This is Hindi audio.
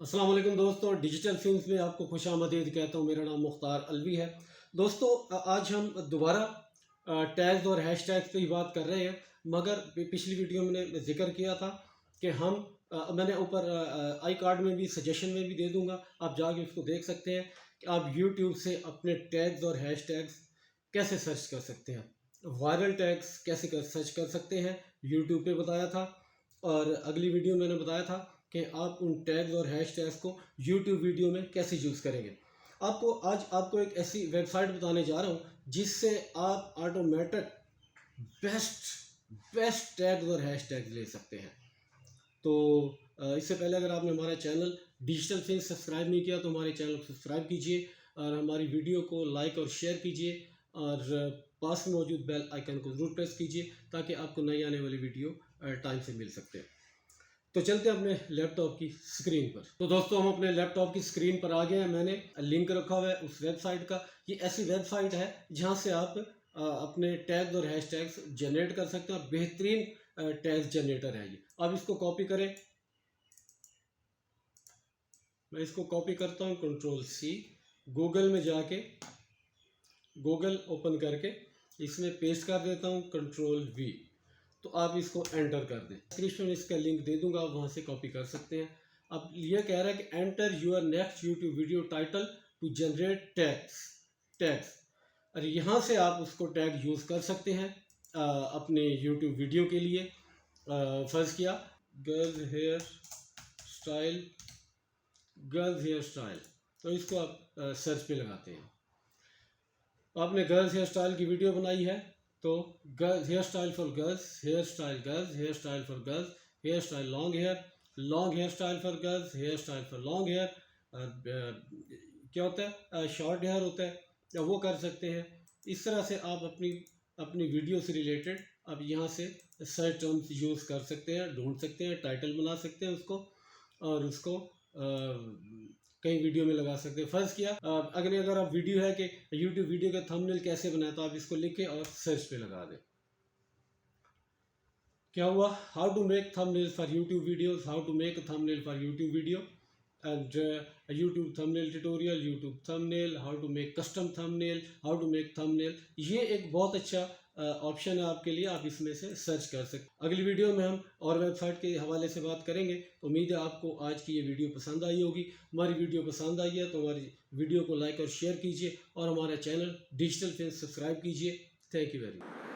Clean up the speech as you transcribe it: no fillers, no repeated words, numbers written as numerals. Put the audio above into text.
अस्सलाम वालेकुम दोस्तों, डिजिटल फिल्म्स में आपको खुशामदीद कहता हूँ। मेरा नाम मुख्तार अलवी है। दोस्तों, आज हम दोबारा टैग्स और हैश टैग्स पे ही बात कर रहे हैं। मगर पिछली वीडियो में मैंने जिक्र किया था कि मैंने ऊपर आई कार्ड में भी सजेशन में भी दे दूंगा, आप जाके उसको देख सकते हैं कि आप यूट्यूब से अपने टैग्स और हैश टैग्स कैसे सर्च कर सकते हैं। वायरल टैग्स कैसे सर्च कर सकते हैं, यूट्यूब पे बताया था। और अगली वीडियो मैंने बताया था कि आप उन टैग्स और हैश टैग्स को यूट्यूब वीडियो में कैसे यूज़ करेंगे। आज आपको एक ऐसी वेबसाइट बताने जा रहा हूँ जिससे आप ऑटोमेटिक बेस्ट टैग्स और हैश टैग्स ले सकते हैं। तो इससे पहले अगर आपने हमारा चैनल डिजिटल फिल्म्स सब्सक्राइब नहीं किया तो हमारे चैनल को सब्सक्राइब कीजिए और हमारी वीडियो को लाइक और शेयर कीजिए और पास में मौजूद बेल आइकन को ज़रूर प्रेस कीजिए ताकि आपको नई आने वाली वीडियो टाइम से मिल सकते हैं। तो चलते हैं अपने लैपटॉप की स्क्रीन पर। तो दोस्तों, हम अपने लैपटॉप की स्क्रीन पर आ गए हैं। मैंने लिंक रखा हुआ है उस वेबसाइट का। ये ऐसी वेबसाइट है जहां से आप अपने टैग्स और हैश टैग्स जनरेट कर सकते हैं। बेहतरीन टैग्स जनरेटर है ये। आप इसको कॉपी करें। मैं इसको कॉपी करता हूँ, कंट्रोल C। गूगल में जाके गूगल ओपन करके इसमें पेस्ट कर देता हूँ, कंट्रोल V। तो आप इसको एंटर कर दें। डिस्क्रिप्शन में इसका लिंक दे दूंगा, आप वहाँ से कॉपी कर सकते हैं। अब ये कह रहा है कि enter your next YouTube video title to generate tags. और यहाँ से आप उसको टैग यूज़ कर सकते हैं अपने यूट्यूब वीडियो के लिए। फर्ज किया गर्ल्स हेयर स्टाइल, तो इसको आप सर्च पे लगाते हैं। आपने गर्ल्स हेयर स्टाइल की वीडियो बनाई है तो girls hair style for girls, hair style girls, hair style for girls, hair style long hair style for girls, hair style for long hair. क्या होता है, शॉर्ट हेयर होता है, या वो कर सकते हैं। इस तरह से आप अपनी वीडियो से रिलेटेड आप यहाँ से सर्च टर्म्स यूज़ कर सकते हैं, ढूंढ सकते हैं, टाइटल बना सकते हैं उसको और उसको कई वीडियो में लगा सकते हैं। फर्ज किया अगर आप वीडियो है कि यूट्यूब वीडियो का थंबनेल कैसे बनाए, तो आप इसको लिखें और सर्च पे लगा दें। क्या हुआ, how to make thumbnail for YouTube videos, how to make thumbnail for YouTube video and YouTube thumbnail tutorial, YouTube thumbnail, how to make custom thumbnail, how to make thumbnail. ये एक बहुत अच्छा ऑप्शन है आपके लिए, आप इसमें से सर्च कर सकते। अगली वीडियो में हम और वेबसाइट के हवाले से बात करेंगे। तो उम्मीद है आपको आज की ये वीडियो पसंद आई होगी। हमारी वीडियो पसंद आई है तो हमारी वीडियो को लाइक और शेयर कीजिए और हमारा चैनल डिजिटल फिल्म्स सब्सक्राइब कीजिए। Thank you very much.